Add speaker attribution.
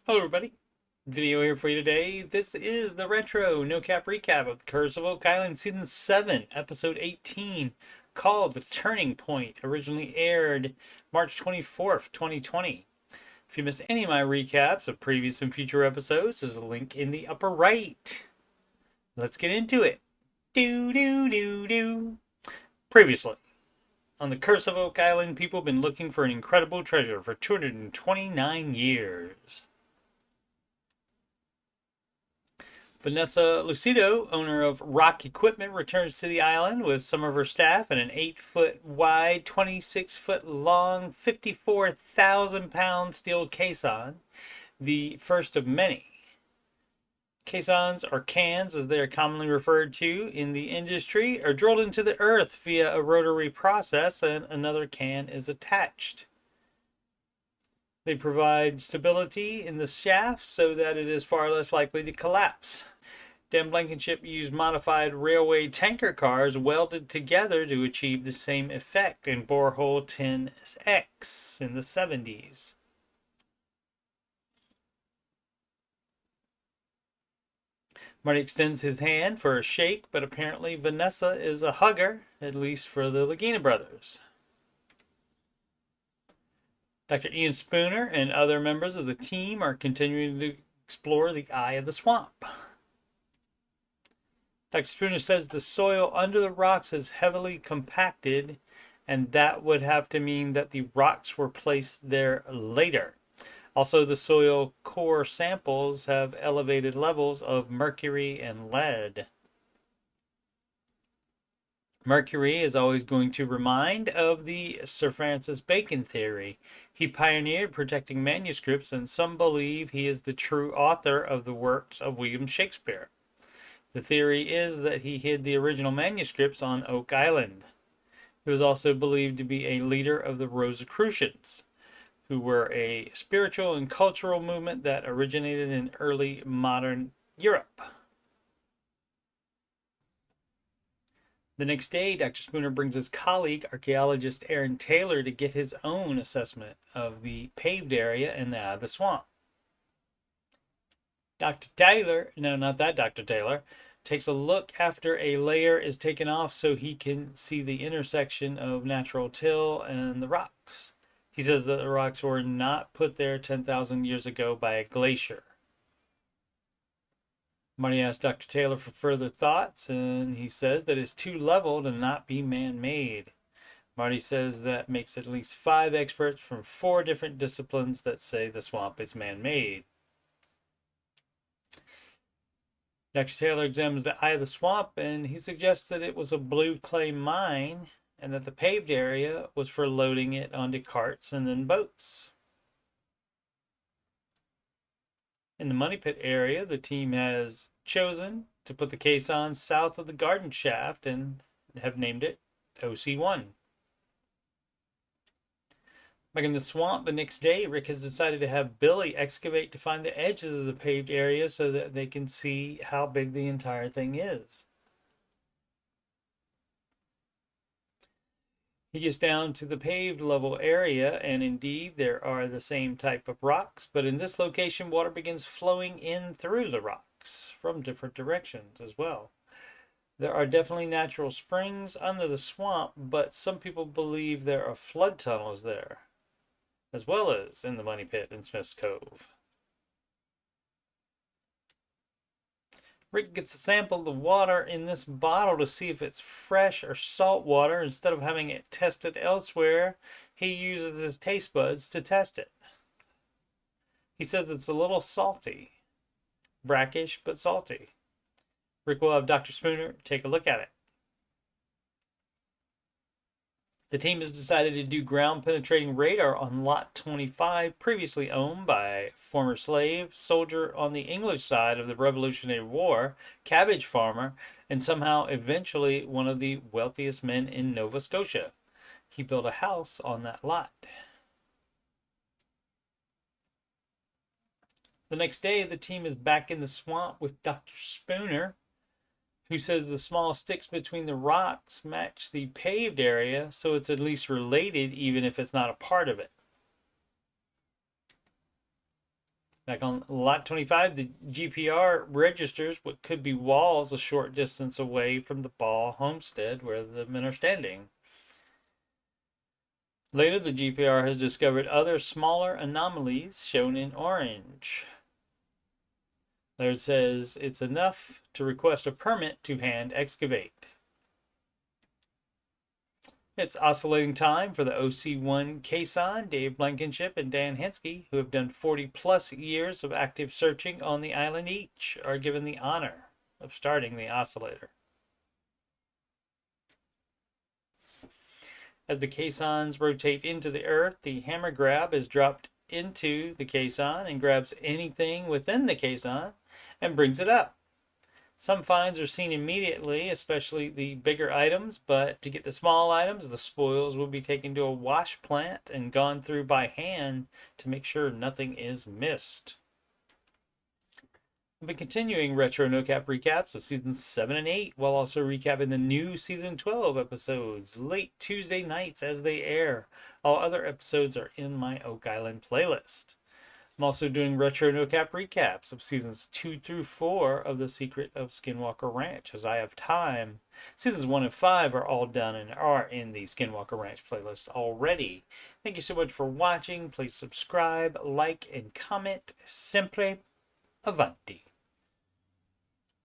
Speaker 1: Hello everybody, video here for you today. This is the retro no cap recap of the Curse of Oak Island season 7 episode 18 called The Turning Point. Originally aired March 24th 2020. If you missed any of my recaps of previous and future episodes, there's a link in the upper right. Let's get into it. Previously on the Curse of Oak Island, people have been looking for an incredible treasure for 229 years. Vanessa Lucido, owner of Rock Equipment, returns to the island with some of her staff and an 8-foot wide, 26-foot long, 54,000-pound steel caisson, the first of many. Caissons, or cans as they are commonly referred to in the industry, are drilled into the earth via a rotary process and another can is attached. They provide stability in the shaft so that it is far less likely to collapse. Dan Blankenship used modified railway tanker cars welded together to achieve the same effect in Borehole 10X in the 70s. Marty extends his hand for a shake, but apparently Vanessa is a hugger, at least for the Lagina brothers. Dr. Ian Spooner and other members of the team are continuing to explore the eye of the swamp. Dr. Spooner says the soil under the rocks is heavily compacted, and that would have to mean that the rocks were placed there later. Also, the soil core samples have elevated levels of mercury and lead. Mercury is always going to remind of the Sir Francis Bacon theory. He pioneered protecting manuscripts, and some believe he is the true author of the works of William Shakespeare. The theory is that he hid the original manuscripts on Oak Island. He was also believed to be a leader of the Rosicrucians, who were a spiritual and cultural movement that originated in early modern Europe. The next day, Dr. Spooner brings his colleague, archaeologist Aaron Taylor, to get his own assessment of the paved area in the swamp. Dr. Taylor, no, not that Dr. Taylor, takes a look after a layer is taken off so he can see the intersection of natural till and the rocks. He says that the rocks were not put there 10,000 years ago by a glacier. Marty asks Dr. Taylor for further thoughts, and he says that it's too level to not be man-made. Marty says that makes at least 5 experts from 4 different disciplines that say the swamp is man-made. Dr. Taylor examines the eye of the swamp, and he suggests that it was a blue clay mine and that the paved area was for loading it onto carts and then boats. In the money pit area, the team has chosen to put the caisson south of the garden shaft and have named it OC1. Back in the swamp the next day, Rick has decided to have Billy excavate to find the edges of the paved area so that they can see how big the entire thing is. He gets down to the paved level area, and indeed there are the same type of rocks, but in this location water begins flowing in through the rocks from different directions as well. There are definitely natural springs under the swamp, but some people believe there are flood tunnels there, as well as in the money pit in Smith's Cove. Rick gets a sample of the water in this bottle to see if it's fresh or salt water. Instead of having it tested elsewhere, he uses his taste buds to test it. He says it's a little salty. Brackish, but salty. Rick will have Dr. Spooner take a look at it. The team has decided to do ground-penetrating radar on Lot 25, previously owned by a former slave, soldier on the English side of the Revolutionary War, cabbage farmer, and somehow eventually one of the wealthiest men in Nova Scotia. He built a house on that lot. The next day, the team is back in the swamp with Dr. Spooner, who says the small sticks between the rocks match the paved area, so it's at least related even if it's not a part of it. Back on lot 25, the GPR registers what could be walls a short distance away from the Ball homestead where the men are standing. Later, the GPR has discovered other smaller anomalies shown in orange. There it says it's enough to request a permit to hand excavate. It's oscillating time for the OC1 Caisson. Dave Blankenship and Dan Hensky, who have done 40 plus years of active searching on the island each, are given the honor of starting the oscillator. As the caissons rotate into the earth, the hammer grab is dropped into the caisson and grabs anything within the caisson and brings it up. Some finds are seen immediately, especially the bigger items, but to get the small items, the spoils will be taken to a wash plant and gone through by hand to make sure nothing is missed. We'll be continuing retro no-cap recaps of seasons 7 and 8, while also recapping the new season 12 episodes late Tuesday nights as they air. All other episodes are in my Oak Island playlist. I'm also doing retro no-cap recaps of seasons 2 through 4 of The Secret of Skinwalker Ranch as I have time. Seasons 1 and 5 are all done and are in the Skinwalker Ranch playlist already. Thank you so much for watching. Please subscribe, like, and comment. Sempre avanti.